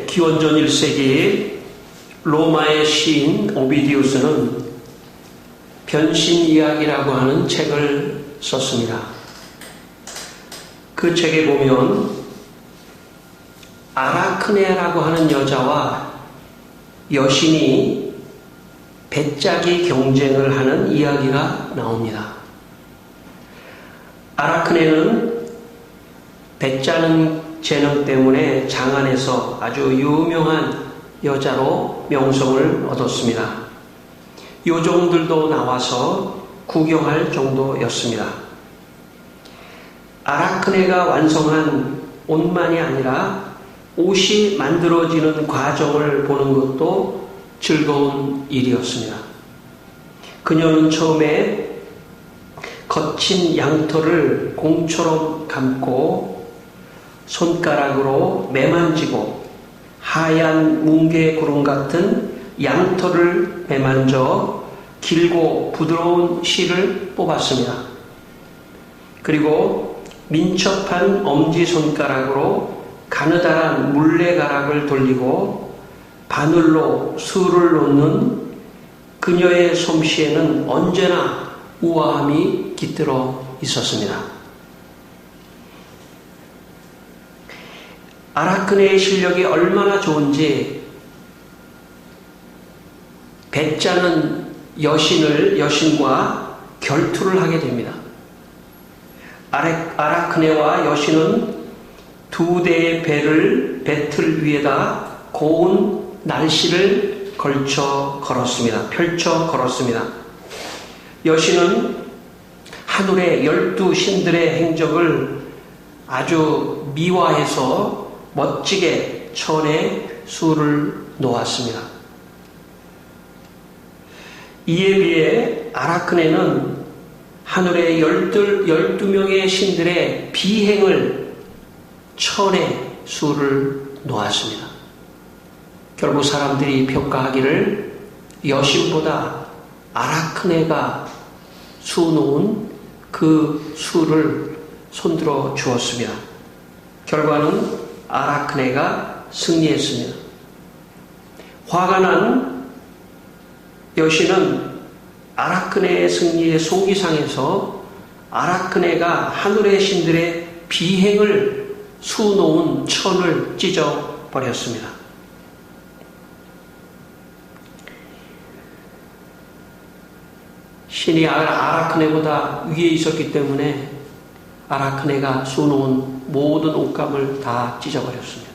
기원전 1세기 로마의 시인 오비디우스는 변신 이야기라고 하는 책을 썼습니다. 그 책에 보면 아라크네라고 하는 여자와 여신이 배짜기 경쟁을 하는 이야기가 나옵니다. 아라크네는 배짜는 재능 때문에 장안에서 아주 유명한 여자로 명성을 얻었습니다. 요정들도 나와서 구경할 정도였습니다. 아라크네가 완성한 옷만이 아니라 옷이 만들어지는 과정을 보는 것도 즐거운 일이었습니다. 그녀는 처음에 거친 양털을 공처럼 감고 손가락으로 매만지고 하얀 뭉게구름 같은 양털을 매만져 길고 부드러운 실을 뽑았습니다. 그리고 민첩한 엄지손가락으로 가느다란 물레가락을 돌리고 바늘로 술을 놓는 그녀의 솜씨에는 언제나 우아함이 깃들어 있었습니다. 아라크네의 실력이 얼마나 좋은지 배짜는 여신과 결투를 하게 됩니다. 아라크네와 여신은 두 대의 배틀 위에다 고운 날씨를 펼쳐 걸었습니다. 여신은 하늘의 12신들의 행적을 아주 미화해서 멋지게 천에 수를 놓았습니다. 이에 비해 아라크네는 하늘의 12명의 신들의 비행을 천에 수를 놓았습니다. 결국 사람들이 평가하기를 여신보다 아라크네가 수놓은 그 수를 손들어 주었습니다. 결과는 아라크네가 승리했습니다. 화가 난 여신은 아라크네의 승리에 속이 상해서 아라크네가 하늘의 신들의 비행을 수놓은 천을 찢어버렸습니다. 신이 아라크네보다 위에 있었기 때문에 아라크네가 수놓은 모든 옷감을 다 찢어버렸습니다.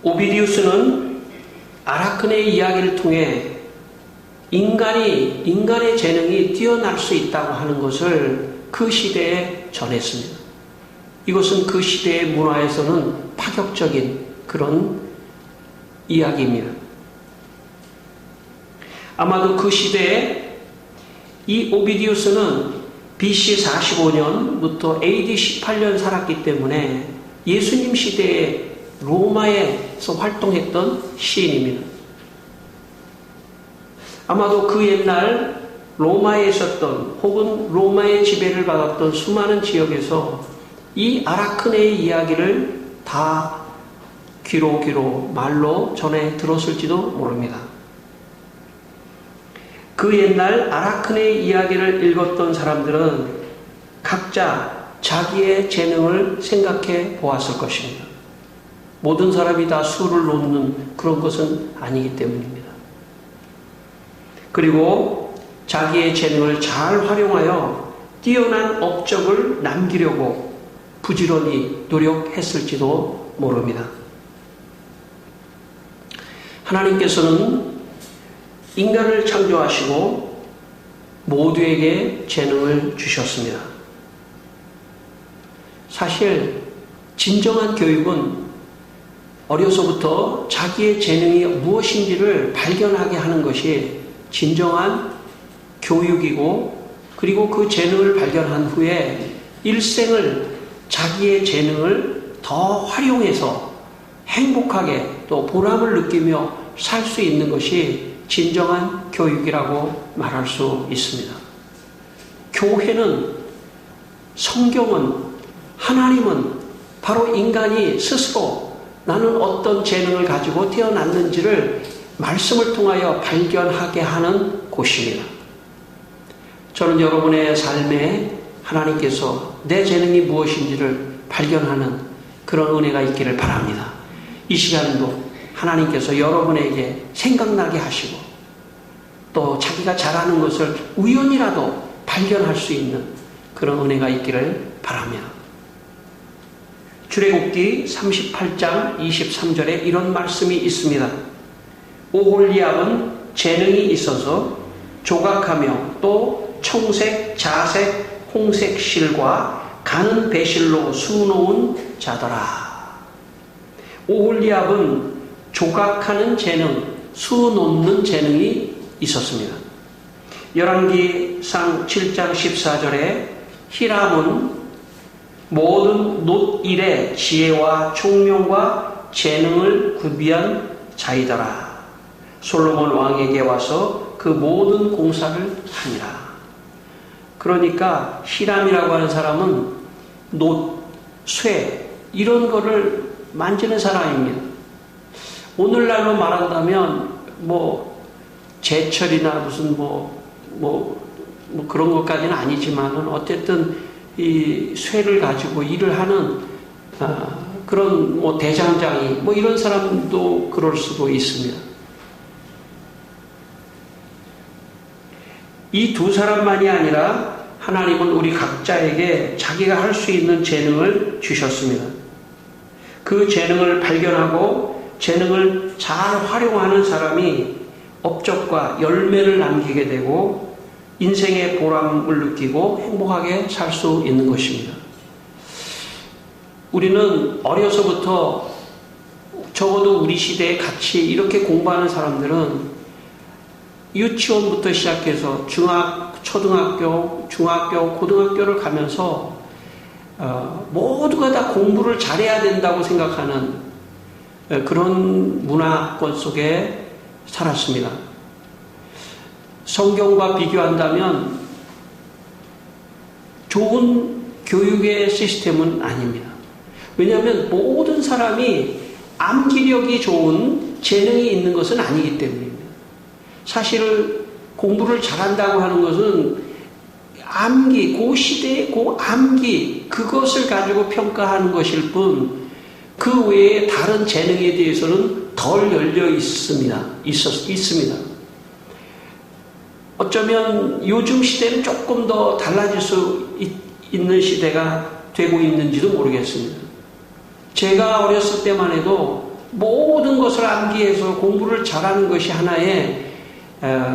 오비디우스는 아라크네의 이야기를 통해 인간의 재능이 뛰어날 수 있다고 하는 것을 그 시대에 전했습니다. 이것은 그 시대의 문화에서는 파격적인 그런 이야기입니다. 아마도 그 시대에 이 오비디우스는 BC 45년부터 AD 18년 살았기 때문에 예수님 시대에 로마에서 활동했던 시인입니다. 아마도 그 옛날 로마에 있었던 혹은 로마의 지배를 받았던 수많은 지역에서 이 아라크네의 이야기를 다 귀로 말로 전해 들었을지도 모릅니다. 그 옛날 아라크네의 이야기를 읽었던 사람들은 각자 자기의 재능을 생각해 보았을 것입니다. 모든 사람이 다 수를 놓는 그런 것은 아니기 때문입니다. 그리고 자기의 재능을 잘 활용하여 뛰어난 업적을 남기려고 부지런히 노력했을지도 모릅니다. 하나님께서는 인간을 창조하시고 모두에게 재능을 주셨습니다. 사실 진정한 교육은 어려서부터 자기의 재능이 무엇인지를 발견하게 하는 것이 진정한 교육이고, 그리고 그 재능을 발견한 후에 일생을 자기의 재능을 더 활용해서 행복하게 또 보람을 느끼며 살 수 있는 것이 진정한 교육이라고 말할 수 있습니다. 교회는, 성경은, 하나님은 바로 인간이 스스로 나는 어떤 재능을 가지고 태어났는지를 말씀을 통하여 발견하게 하는 곳입니다. 저는 여러분의 삶에 하나님께서 내 재능이 무엇인지를 발견하는 그런 은혜가 있기를 바랍니다. 이 시간도 하나님께서 여러분에게 생각나게 하시고 또 자기가 잘하는 것을 우연이라도 발견할 수 있는 그런 은혜가 있기를 바랍니다. 출애굽기 38장 23절에 이런 말씀이 있습니다. 오홀리압은 재능이 있어서 조각하며 또 청색, 자색, 홍색 실과 가는 배실로 수놓은 자더라. 오홀리압은 조각하는 재능, 수놓는 재능이 있었습니다. 열왕기상 7장 14절에 히람은 모든 놋일의 지혜와 총명과 재능을 구비한 자이더라. 솔로몬 왕에게 와서 그 모든 공사를 하니라. 그러니까 히람이라고 하는 사람은 놋, 쇠 이런 거를 만지는 사람입니다. 오늘날로 말한다면 제철이나 무슨 그런 것까지는 아니지만은 어쨌든 이 쇠를 가지고 일을 하는 그런 대장장이 이런 사람도 그럴 수도 있습니다. 이 두 사람만이 아니라 하나님은 우리 각자에게 자기가 할 수 있는 재능을 주셨습니다. 그 재능을 발견하고 재능을 잘 활용하는 사람이 업적과 열매를 남기게 되고 인생의 보람을 느끼고 행복하게 살 수 있는 것입니다. 우리는 어려서부터 적어도 우리 시대에 같이 이렇게 공부하는 사람들은 유치원부터 시작해서 초등학교, 중학교, 고등학교를 가면서 모두가 다 공부를 잘해야 된다고 생각하는 그런 문화권 속에 살았습니다. 성경과 비교한다면 좋은 교육의 시스템은 아닙니다. 왜냐하면 모든 사람이 암기력이 좋은 재능이 있는 것은 아니기 때문입니다. 사실 공부를 잘한다고 하는 것은 암기, 그 시대의 그 암기, 그것을 가지고 평가하는 것일 뿐, 그 외에 다른 재능에 대해서는 덜 열려 있습니다. 있습니다. 어쩌면 요즘 시대는 조금 더 달라질 수 있는 시대가 되고 있는지도 모르겠습니다. 제가 어렸을 때만 해도 모든 것을 암기해서 공부를 잘하는 것이 하나의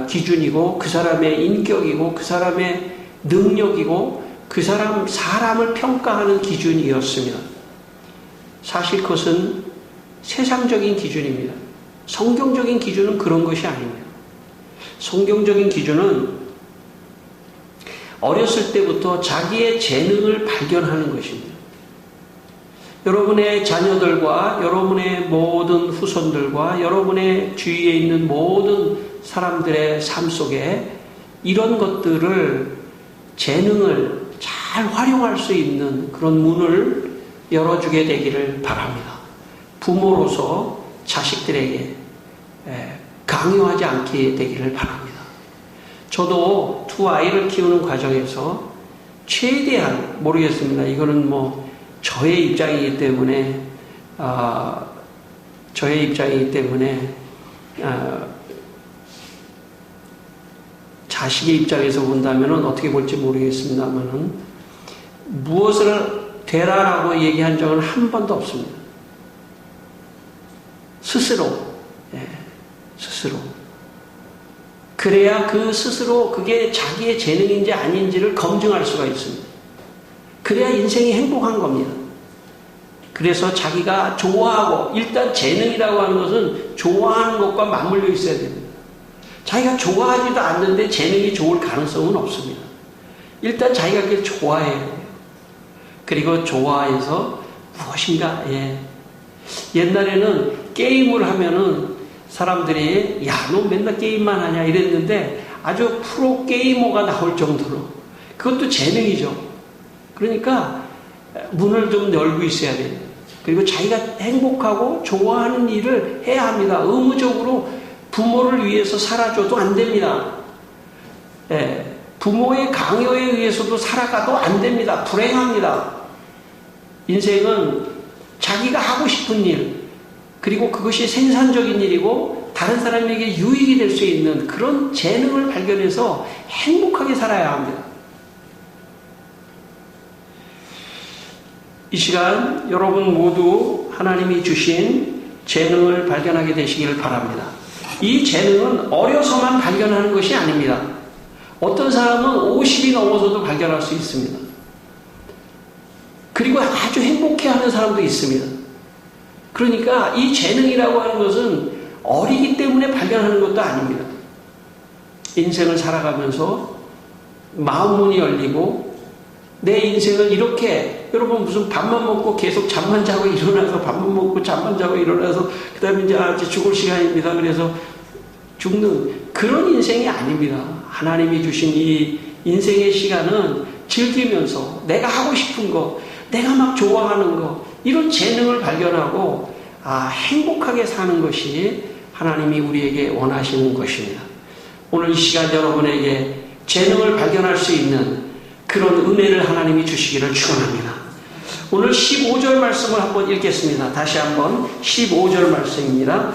기준이고 그 사람의 인격이고 그 사람의 능력이고 그 사람을 평가하는 기준이었습니다. 사실 그것은 세상적인 기준입니다. 성경적인 기준은 그런 것이 아닙니다. 성경적인 기준은 어렸을 때부터 자기의 재능을 발견하는 것입니다. 여러분의 자녀들과 여러분의 모든 후손들과 여러분의 주위에 있는 모든 사람들의 삶 속에 이런 것들을 재능을 잘 활용할 수 있는 그런 문을 열어주게 되기를 바랍니다. 부모로서 자식들에게 강요하지 않게 되기를 바랍니다. 저도 두 아이를 키우는 과정에서 최대한 모르겠습니다. 이거는 저의 입장이기 때문에 자식의 입장에서 본다면 어떻게 볼지 모르겠습니다만은 무엇을 되라라고 얘기한 적은 한 번도 없습니다. 스스로. 그래야 그 스스로 그게 자기의 재능인지 아닌지를 검증할 수가 있습니다. 그래야 인생이 행복한 겁니다. 그래서 자기가 좋아하고, 일단 재능이라고 하는 것은 좋아하는 것과 맞물려 있어야 됩니다. 자기가 좋아하지도 않는데 재능이 좋을 가능성은 없습니다. 일단 자기가 그걸 좋아해야 돼요. 그리고 좋아해서 무엇인가, 옛날에는 게임을 하면은 사람들이, 야, 너 맨날 게임만 하냐 이랬는데 아주 프로 게이머가 나올 정도로, 그것도 재능이죠. 그러니까 문을 좀 열고 있어야 돼요. 그리고 자기가 행복하고 좋아하는 일을 해야 합니다. 의무적으로 부모를 위해서 살아줘도 안 됩니다. 예, 부모의 강요에 의해서도 살아가도 안 됩니다. 불행합니다. 인생은 자기가 하고 싶은 일, 그리고 그것이 생산적인 일이고 다른 사람에게 유익이 될 수 있는 그런 재능을 발견해서 행복하게 살아야 합니다. 이 시간 여러분 모두 하나님이 주신 재능을 발견하게 되시기를 바랍니다. 이 재능은 어려서만 발견하는 것이 아닙니다. 어떤 사람은 50이 넘어서도 발견할 수 있습니다. 그리고 아주 행복해하는 사람도 있습니다. 그러니까 이 재능이라고 하는 것은 어리기 때문에 발견하는 것도 아닙니다. 인생을 살아가면서 마음문이 열리고 내 인생을 이렇게, 여러분 무슨 밥만 먹고 계속 잠만 자고 일어나서 밥만 먹고 잠만 자고 일어나서 그 다음에 이제 죽을 시간입니다. 그래서 죽는 그런 인생이 아닙니다. 하나님이 주신 이 인생의 시간은 즐기면서 내가 하고 싶은 거, 내가 막 좋아하는 거, 이런 재능을 발견하고 행복하게 사는 것이 하나님이 우리에게 원하시는 것입니다. 오늘 이 시간 여러분에게 재능을 발견할 수 있는 그런 은혜를 하나님이 주시기를 축원합니다. 오늘 15절 말씀을 한번 읽겠습니다. 다시 한번 15절 말씀입니다.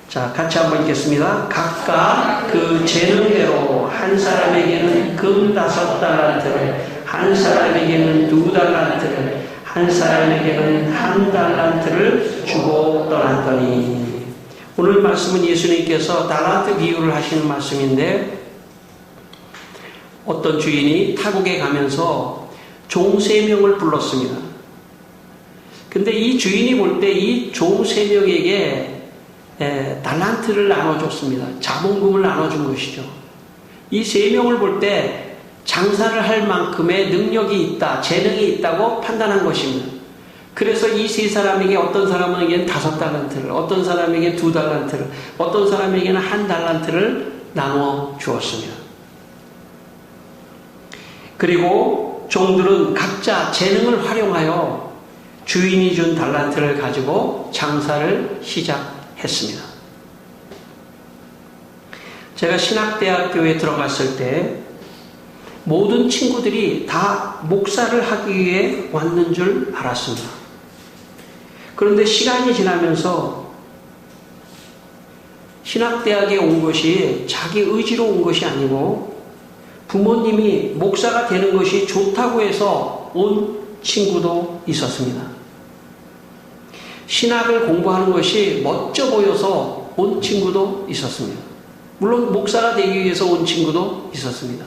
자, 같이 한번 읽겠습니다. 각각 그 재능대로 한 사람에게는 금 5달란트를, 한 사람에게는 2달란트를, 한 사람에게는 1달란트를 주고 떠났더니. 오늘 말씀은 예수님께서 달란트 비유를 하시는 말씀인데, 어떤 주인이 타국에 가면서 종 3명을 불렀습니다. 근데 이 주인이 볼 때 이 종 3명에게 달란트를 나눠줬습니다. 자본금을 나눠준 것이죠. 이 3명을 볼 때 장사를 할 만큼의 능력이 있다, 재능이 있다고 판단한 것입니다. 그래서 이 3사람에게 어떤 사람에게는 5달란트를, 어떤 사람에게 2달란트를, 어떤 사람에게는 1달란트를 나눠 주었습니다. 그리고 종들은 각자 재능을 활용하여 주인이 준 달란트를 가지고 장사를 시작했습니다. 제가 신학대학교에 들어갔을 때 모든 친구들이 다 목사를 하기 위해 왔는 줄 알았습니다. 그런데 시간이 지나면서 신학대학에 온 것이 자기 의지로 온 것이 아니고 부모님이 목사가 되는 것이 좋다고 해서 온 친구도 있었습니다. 신학을 공부하는 것이 멋져 보여서 온 친구도 있었습니다. 물론 목사가 되기 위해서 온 친구도 있었습니다.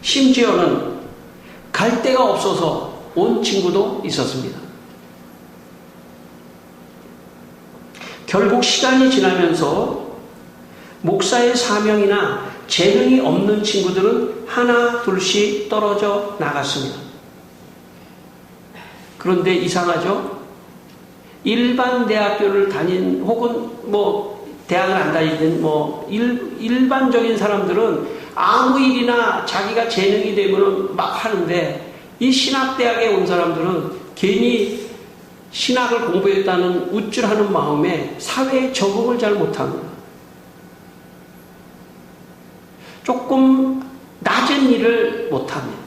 심지어는 갈 데가 없어서 온 친구도 있었습니다. 결국 시간이 지나면서 목사의 사명이나 재능이 없는 친구들은 하나 둘씩 떨어져 나갔습니다. 그런데 이상하죠? 일반 대학교를 다닌 혹은 대학을 안 다니든 일반적인 사람들은 아무 일이나 자기가 재능이 되면 막 하는데, 이 신학대학에 온 사람들은 괜히 신학을 공부했다는 우쭐하는 마음에 사회에 적응을 잘 못합니다. 조금 낮은 일을 못합니다.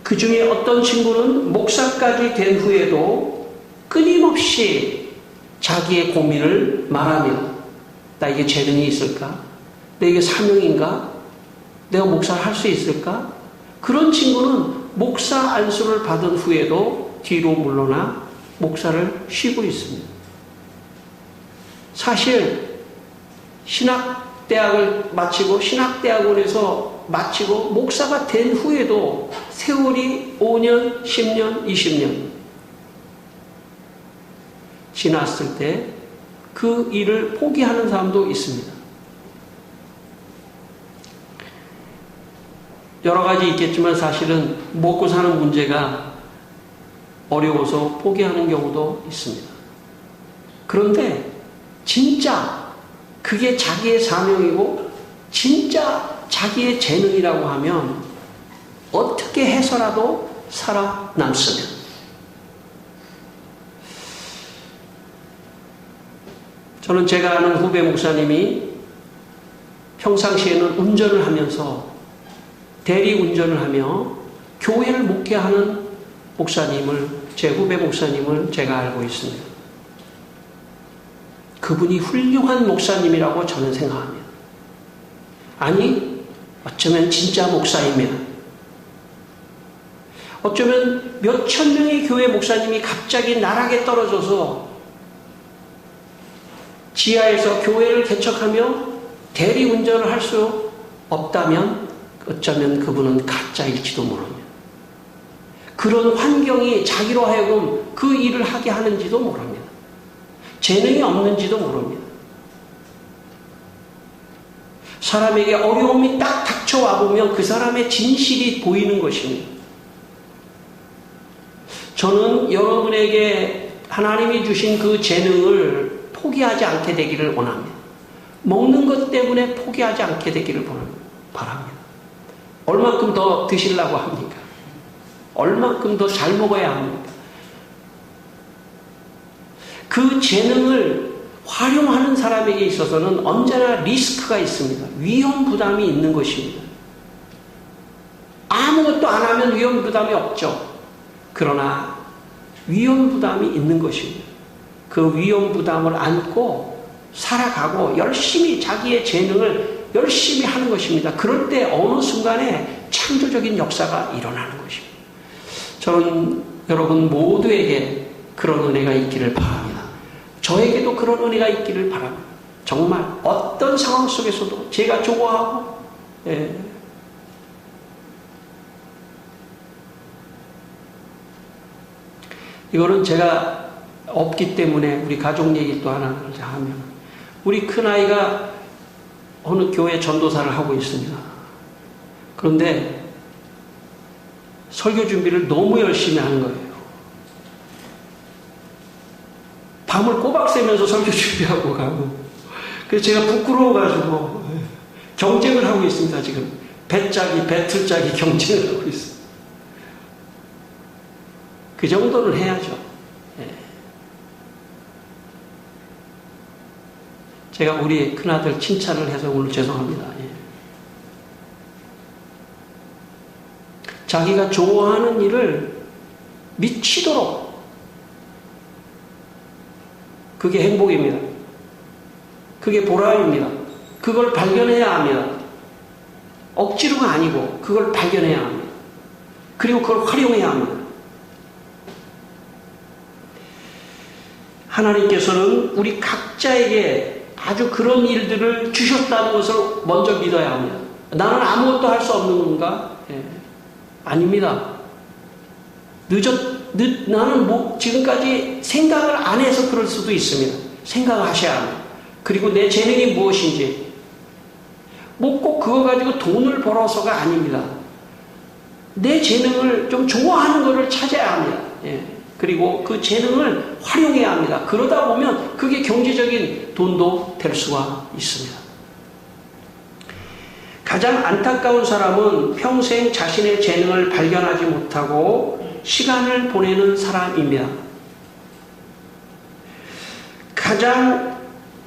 그 중에 어떤 친구는 목사까지 된 후에도 끊임없이 자기의 고민을 말하며, 나에게 재능이 있을까? 내게 사명인가? 내가 목사를 할 수 있을까? 그런 친구는 목사 안수를 받은 후에도 뒤로 물러나 목사를 쉬고 있습니다. 사실 신학대학을 마치고 신학대학원에서 마치고 목사가 된 후에도 세월이 5년, 10년, 20년 지났을 때 그 일을 포기하는 사람도 있습니다. 여러 가지 있겠지만 사실은 먹고 사는 문제가 어려워서 포기하는 경우도 있습니다. 그런데 진짜 그게 자기의 사명이고 진짜 자기의 재능이라고 하면 어떻게 해서라도 살아남으면, 저는 제가 아는 후배 목사님이 평상시에는 운전을 하면서 대리 운전을 하며 교회를 목회하는 목사님을, 제 후배 목사님을 제가 알고 있습니다. 그분이 훌륭한 목사님이라고 저는 생각합니다. 아니, 어쩌면 진짜 목사이면, 어쩌면 몇천 명의 교회 목사님이 갑자기 나락에 떨어져서 지하에서 교회를 개척하며 대리운전을 할 수 없다면 어쩌면 그분은 가짜일지도 모릅니다. 그런 환경이 자기로 하여금 그 일을 하게 하는지도 모릅니다. 재능이 없는지도 모릅니다. 사람에게 어려움이 딱 닥쳐와 보면 그 사람의 진실이 보이는 것입니다. 저는 여러분에게 하나님이 주신 그 재능을 포기하지 않게 되기를 원합니다. 먹는 것 때문에 포기하지 않게 되기를 바랍니다. 얼만큼 더 드시려고 합니까? 얼만큼 더 잘 먹어야 합니까? 그 재능을 활용하는 사람에게 있어서는 언제나 리스크가 있습니다. 위험 부담이 있는 것입니다. 아무것도 안 하면 위험 부담이 없죠. 그러나 위험 부담이 있는 것입니다. 그 위험 부담을 안고 살아가고 열심히 자기의 재능을 열심히 하는 것입니다. 그럴 때 어느 순간에 창조적인 역사가 일어나는 것입니다. 저는 여러분 모두에게 그런 은혜가 있기를 바랍니다. 저에게도 그런 은혜가 있기를 바랍니다. 정말 어떤 상황 속에서도 제가 좋아하고, 이거는 제가 없기 때문에 우리 가족 얘기 또 하나 하면, 우리 큰아이가 어느 교회 전도사를 하고 있습니다. 그런데 설교 준비를 너무 열심히 하는 거예요. 밤을 꼬박 새면서 설교 준비하고 가고. 그래서 제가 부끄러워가지고 경쟁을 하고 있습니다. 지금 배짜기, 배틀짜기 경쟁을 하고 있습니다. 그 정도는 해야죠. 제가 우리 큰아들 칭찬을 해서 오늘 죄송합니다. 자기가 좋아하는 일을 미치도록, 그게 행복입니다. 그게 보람입니다. 그걸 발견해야 합니다. 억지로가 아니고 그걸 발견해야 합니다. 그리고 그걸 활용해야 합니다. 하나님께서는 우리 각자에게 아주 그런 일들을 주셨다는 것을 먼저 믿어야 합니다. 나는 아무것도 할 수 없는 건가? 아닙니다. 나는 지금까지 생각을 안 해서 그럴 수도 있습니다. 생각을 하셔야 합니다. 그리고 내 재능이 무엇인지. 꼭 그거 가지고 돈을 벌어서가 아닙니다. 내 재능을 좀 좋아하는 것을 찾아야 합니다. 그리고 그 재능을 활용해야 합니다. 그러다 보면 그게 경제적인 돈도 될 수가 있습니다. 가장 안타까운 사람은 평생 자신의 재능을 발견하지 못하고 시간을 보내는 사람입니다.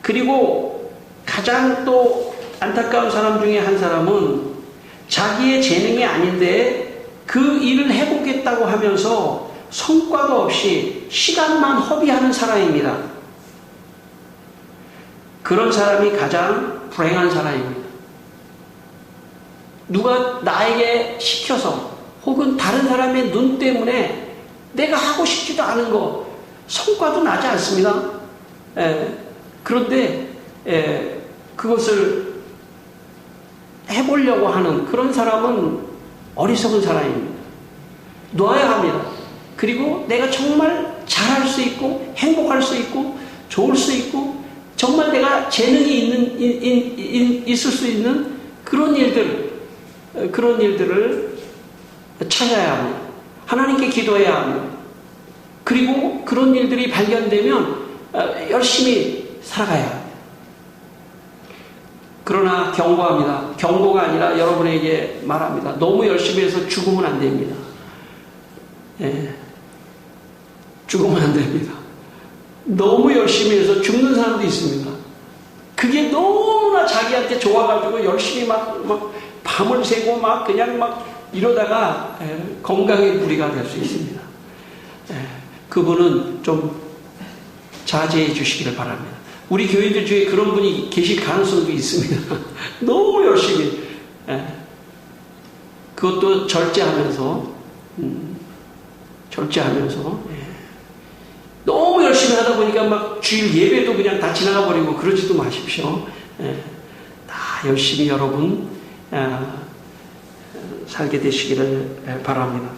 그리고 가장 또 안타까운 사람 중에 한 사람은 자기의 재능이 아닌데 그 일을 해보겠다고 하면서 성과도 없이 시간만 허비하는 사람입니다. 그런 사람이 가장 불행한 사람입니다. 누가 나에게 시켜서 혹은 다른 사람의 눈 때문에 내가 하고 싶지도 않은 거, 성과도 나지 않습니다. 그런데 그것을 해보려고 하는 그런 사람은 어리석은 사람입니다. 놔야 합니다. 그리고 내가 정말 잘할 수 있고 행복할 수 있고 좋을 수 있고 정말 내가 재능이 있을 수 있는 그런 일들을 찾아야 합니다. 하나님께 기도해야 합니다. 그리고 그런 일들이 발견되면 열심히 살아가야 합니다. 그러나 경고합니다. 경고가 아니라 여러분에게 말합니다. 너무 열심히 해서 죽으면 안 됩니다. 예. 죽으면 안 됩니다. 너무 열심히 해서 죽는 사람도 있습니다. 그게 너무나 자기한테 좋아가지고 열심히 막 밤을 새고 그냥 이러다가 건강에 무리가 될 수 있습니다. 그분은 좀 자제해 주시기를 바랍니다. 우리 교인들 중에 그런 분이 계실 가능성도 있습니다. 너무 열심히. 그것도 절제하면서. 너무 열심히 하다 보니까 주일 예배도 그냥 다 지나가 버리고 그러지도 마십시오. 다 열심히 여러분 살게 되시기를 바랍니다.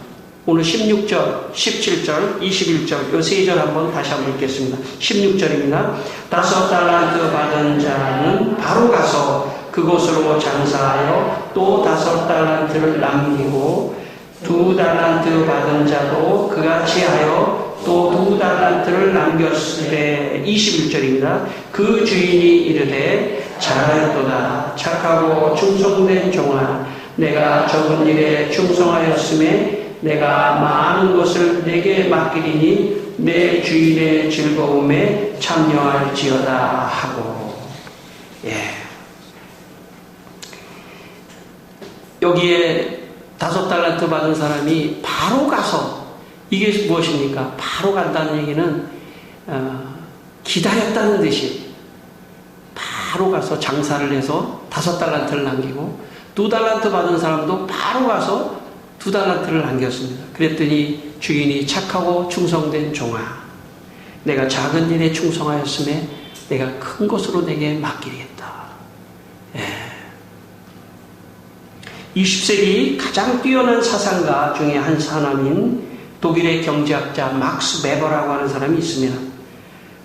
오늘 16절, 17절, 21절 이 세 절 한번 다시 한번 읽겠습니다. 16절입니다. 5달란트 받은 자는 바로 가서 그곳으로 장사하여 또 5달란트를 남기고 2달란트 받은 자도 그같이 하여 또 2달란트를 남겼을 때 21절입니다. 그 주인이 이르되 잘하였도다 착하고 충성된 종아 내가 적은 일에 충성하였음에 내가 많은 것을 내게 맡기리니 내 주인의 즐거움에 참여할지어다 하고. 여기에 5달란트 받은 사람이 바로 가서, 이게 무엇입니까? 바로 간다는 얘기는 기다렸다는 뜻이. 바로 가서 장사를 해서 5달란트를 남기고 2달란트 받은 사람도 바로 가서 2달란트를 남겼습니다. 그랬더니 주인이 착하고 충성된 종아 내가 작은 일에 충성하였음에 내가 큰 것으로 내게 맡기겠다. 20세기 가장 뛰어난 사상가 중에 한 사람인 독일의 경제학자 막스 베버라고 하는 사람이 있습니다.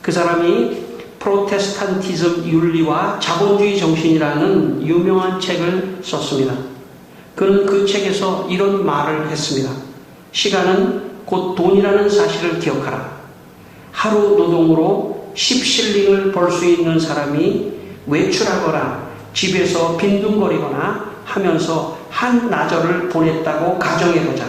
그 사람이 프로테스탄티즘 윤리와 자본주의 정신이라는 유명한 책을 썼습니다. 그는 그 책에서 이런 말을 했습니다. 시간은 곧 돈이라는 사실을 기억하라. 하루 노동으로 10실링을 벌 수 있는 사람이 외출하거나 집에서 빈둥거리거나 하면서 한나절을 보냈다고 가정해보자.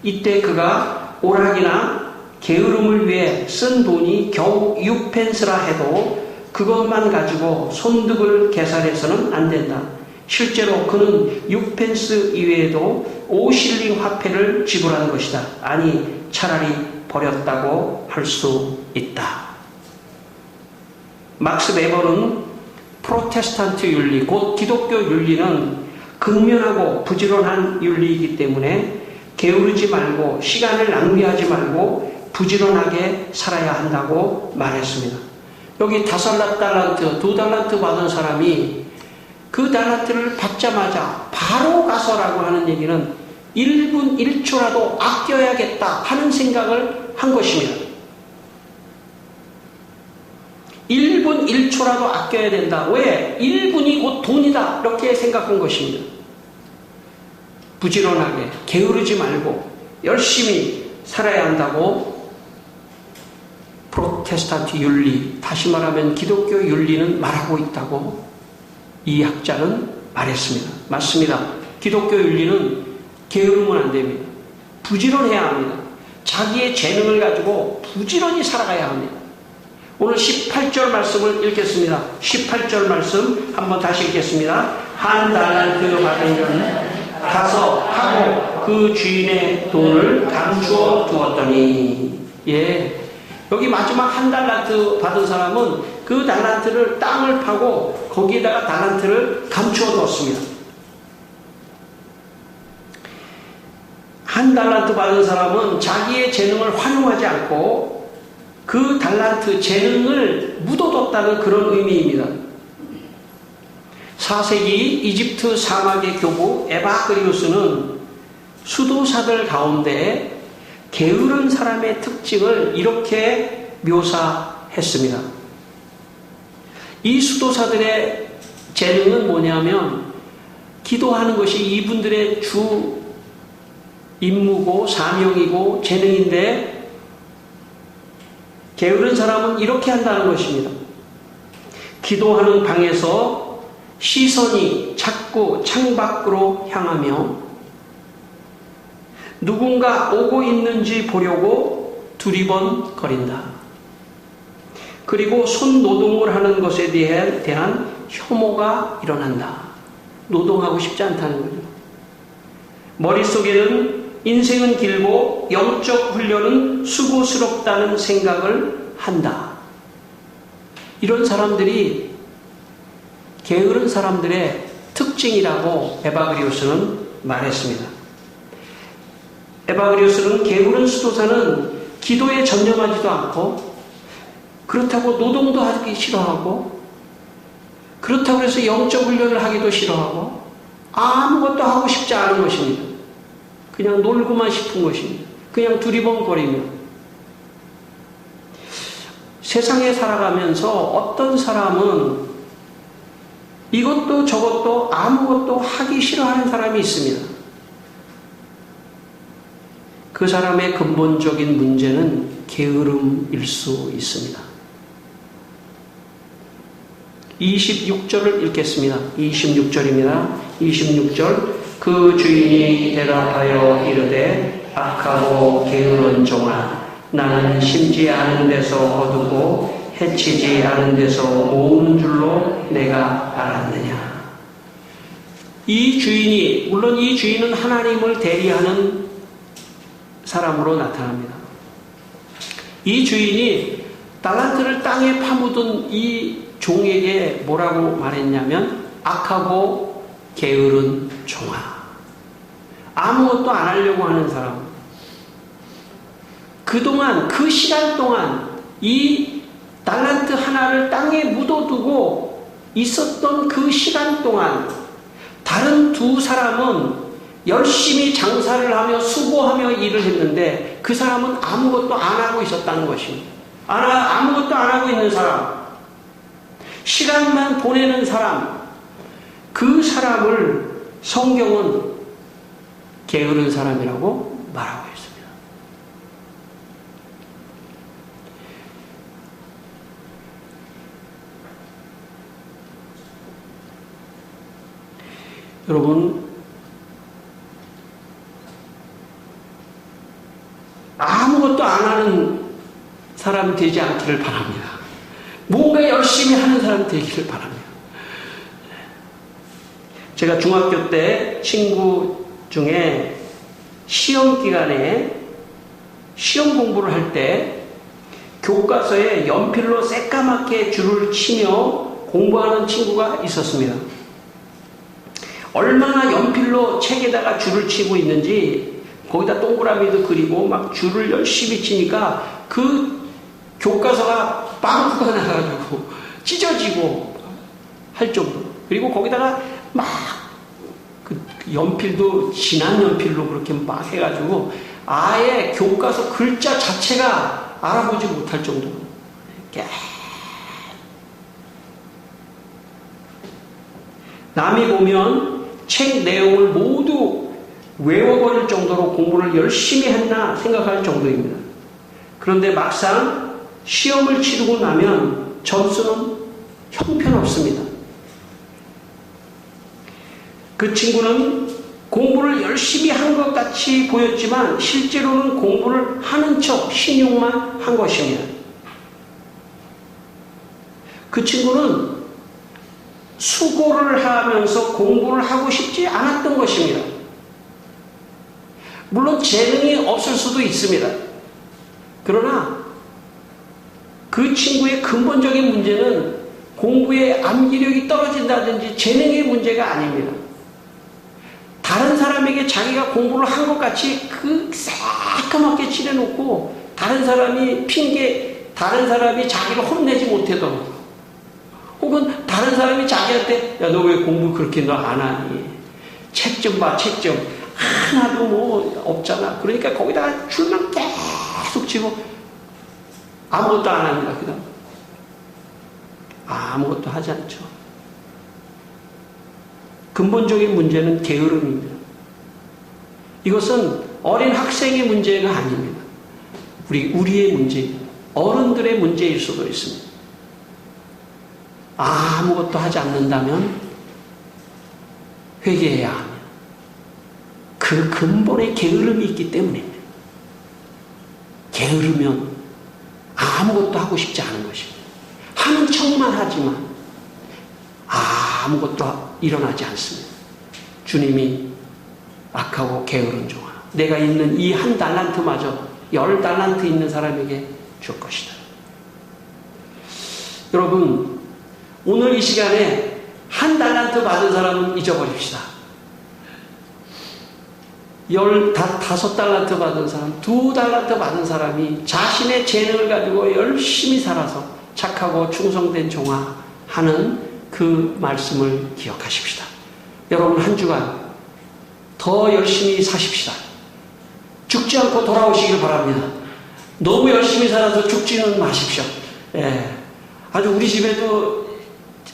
이때 그가 오락이나 게으름을 위해 쓴 돈이 겨우 6펜스라 해도 그것만 가지고 손득을 계산해서는 안 된다. 실제로 그는 6펜스 이외에도 5실링 화폐를 지불한 것이다. 아니 차라리 버렸다고 할 수 있다. 막스 베버는 프로테스탄트 윤리, 곧 기독교 윤리는 근면하고 부지런한 윤리이기 때문에 게으르지 말고 시간을 낭비하지 말고 부지런하게 살아야 한다고 말했습니다. 여기 5달란트, 2달란트 받은 사람이 그 달란트를 받자마자 바로 가서라고 하는 얘기는 1분 1초라도 아껴야겠다 하는 생각을 한 것입니다. 1분 1초라도 아껴야 된다. 왜? 1분이 곧 돈이다. 이렇게 생각한 것입니다. 부지런하게 게으르지 말고 열심히 살아야 한다고 프로테스탄트 윤리, 다시 말하면 기독교 윤리는 말하고 있다고 이 학자는 말했습니다. 맞습니다. 기독교 윤리는 게으르면 안 됩니다. 부지런해야 합니다. 자기의 재능을 가지고 부지런히 살아가야 합니다. 오늘 18절 말씀을 읽겠습니다. 18절 말씀 한번 다시 읽겠습니다. 한 달란트 받은 자는 가서 하고 그 주인의 돈을 감추어 두었더니. 여기 마지막 한 달란트 받은 사람은 그 달란트를 땅을 파고 거기에다가 달란트를 감추어 두었습니다. 한 달란트 받은 사람은 자기의 재능을 활용하지 않고 그 달란트 재능을 묻어뒀다는 그런 의미입니다. 4세기 이집트 사막의 교부 에바그리우스는 수도사들 가운데 게으른 사람의 특징을 이렇게 묘사했습니다. 이 수도사들의 재능은 뭐냐면 기도하는 것이 이분들의 주 임무고 사명이고 재능인데 게으른 사람은 이렇게 한다는 것입니다. 기도하는 방에서 시선이 자꾸 창밖으로 향하며 누군가 오고 있는지 보려고 두리번거린다. 그리고 손노동을 하는 것에 대한 혐오가 일어난다. 노동하고 싶지 않다는 거죠. 머릿속에는 인생은 길고 영적 훈련은 수고스럽다는 생각을 한다. 이런 사람들이 게으른 사람들의 특징이라고 에바그리오스는 말했습니다. 에바그리오스는 게으른 수도사는 기도에 전념하지도 않고 그렇다고 노동도 하기 싫어하고 그렇다고 해서 영적 훈련을 하기도 싫어하고 아무것도 하고 싶지 않은 것입니다. 그냥 놀고만 싶은 것입니다. 그냥 두리번거리며 세상에 살아가면서 어떤 사람은 이것도 저것도 아무것도 하기 싫어하는 사람이 있습니다. 그 사람의 근본적인 문제는 게으름일 수 있습니다. 26절을 읽겠습니다. 26절입니다. 26절 그 주인이 대답하여 이르되 악하고 게으른 종아 나는 심지 않은 데서 거두고 해치지 않은 데서 모으는 줄로 내가 알았느냐. 이 주인이 물론 이 주인은 하나님을 대리하는 사람으로 나타납니다. 이 주인이 달란트를 땅에 파묻은 이 종에게 뭐라고 말했냐면 악하고 게으른 종아. 아무것도 안 하려고 하는 사람. 그동안 그 시간 동안 이 달란트 하나를 땅에 묻어두고 있었던 그 시간 동안 다른 두 사람은 열심히 장사를 하며 수고하며 일을 했는데 그 사람은 아무것도 안 하고 있었다는 것입니다. 아무것도 안 하고 있는 사람. 시간만 보내는 사람. 그 사람을 성경은 게으른 사람이라고 말하고 있습니다. 여러분, 아무것도 안 하는 사람이 되지 않기를 바랍니다. 뭔가 열심히 하는 사람이 되기를 바랍니다. 제가 중학교 때 친구 중에 시험 기간에 시험 공부를 할 때 교과서에 연필로 새까맣게 줄을 치며 공부하는 친구가 있었습니다. 얼마나 연필로 책에다가 줄을 치고 있는지 거기다 동그라미도 그리고 막 줄을 열심히 치니까 그 교과서가 빵꾸가 나가지고 찢어지고 할 정도. 그리고 거기다가 막 그 연필도 진한 연필로 그렇게 막 해가지고 아예 교과서 글자 자체가 알아보지 못할 정도로 남이 보면 책 내용을 모두 외워버릴 정도로 공부를 열심히 했나 생각할 정도입니다. 그런데 막상 시험을 치르고 나면 점수는 형편없습니다. 그 친구는 공부를 열심히 한 것 같이 보였지만 실제로는 공부를 하는 척 신용만 한 것입니다. 그 친구는 수고를 하면서 공부를 하고 싶지 않았던 것입니다. 물론 재능이 없을 수도 있습니다. 그러나 그 친구의 근본적인 문제는 공부에 암기력이 떨어진다든지 재능의 문제가 아닙니다. 다른 사람에게 자기가 공부를 한 것 같이 그 새까맣게 칠해놓고 다른 사람이 자기를 혼내지 못하도록 혹은 다른 사람이 자기한테 야, 너 왜 공부 그렇게 너 안 하니? 책 좀 봐, 책 좀. 하나도 뭐 없잖아. 그러니까 거기다가 줄만 계속 치고 아무것도 안 합니다. 그 다음 아무것도 하지 않죠. 근본적인 문제는 게으름입니다. 이것은 어린 학생의 문제가 아닙니다. 우리의 문제입니다. 어른들의 문제일 수도 있습니다. 아무것도 하지 않는다면 회개해야 합니다. 그 근본의 게으름이 있기 때문입니다. 게으르면 아무것도 하고 싶지 않은 것입니다. 하는 척만 하지만 아무것도 일어나지 않습니다. 주님이 악하고 게으른 종아, 내가 있는 이 1달란트마저 10달란트 있는 사람에게 줄 것이다. 여러분, 오늘 이 시간에 1달란트 받은 사람은 잊어버립시다. 15달란트 받은 사람, 2달란트 받은 사람이 자신의 재능을 가지고 열심히 살아서 착하고 충성된 종아 하는 그 말씀을 기억하십시다. 여러분, 한 주간 더 열심히 사십시다. 죽지 않고 돌아오시길 바랍니다. 너무 열심히 살아서 죽지는 마십시오. 예. 아주 우리 집에도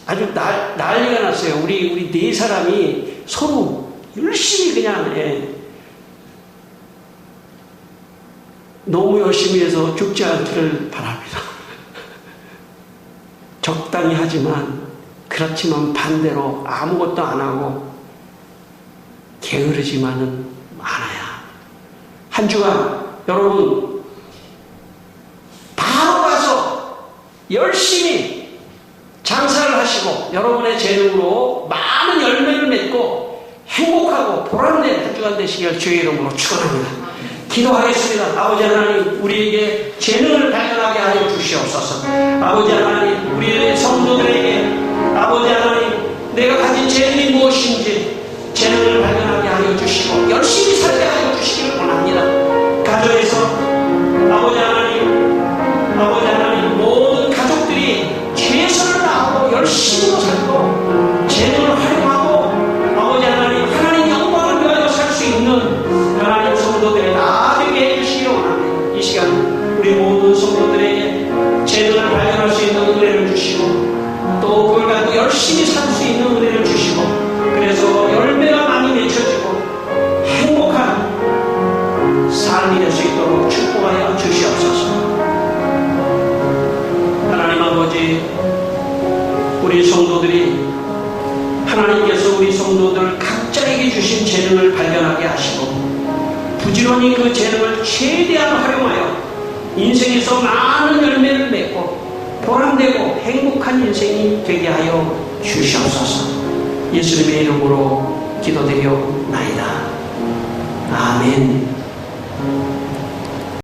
아주 난리가 났어요. 우리 4사람이 서로 열심히 그냥, 너무 열심히 해서 죽지 않기를 바랍니다. 적당히 하지만, 그렇지만 반대로 아무것도 안 하고 게으르지만은 않아야. 한 주간 여러분 바로 가서 열심히 장사를 하시고 여러분의 재능으로 많은 열매를 맺고 행복하고 보람된 한 주간 되시길 주의 이름으로 축원합니다. 기도하겠습니다. 아버지 하나님, 우리에게 재능을 발견하게 하여 주시옵소서. 아버지 하나님, 우리의 성도들에게 아버지 하나님, 내가 가진 재능이 무엇인지 재능을 발견하게 하여 주시고 열심히 살게 하여 주시기를 원합니다. 가정에서 아버지 하나님 모든 가족들이 최선을 다하고 열심히 살고 재능을 활용하고 아버지 하나님 영광을 위하여 살 수 있는 하나님 성도들이 다 되게 해주시기를 원합니다. 이 시간 우리 모든 성도들에게 재능을 발견할 수 있는 은혜를 주시고 또 그걸 가지고 열심히 살 수 있는 은혜를 주시고 그래서 열매가 많이 맺혀지고 행복한 삶이 될 수 있도록 축복하여 주시옵소서. 하나님 아버지, 우리 성도들이 하나님께서 우리 성도들 각자에게 주신 재능을 발견하게 하시고 부지런히 그 재능을 최대한 활용하여 인생에서 많은 열매를 맺고 보람되고 행복한 인생이 되게 하여 주시옵소서. 예수님의 이름으로 기도드리옵나이다. 아멘.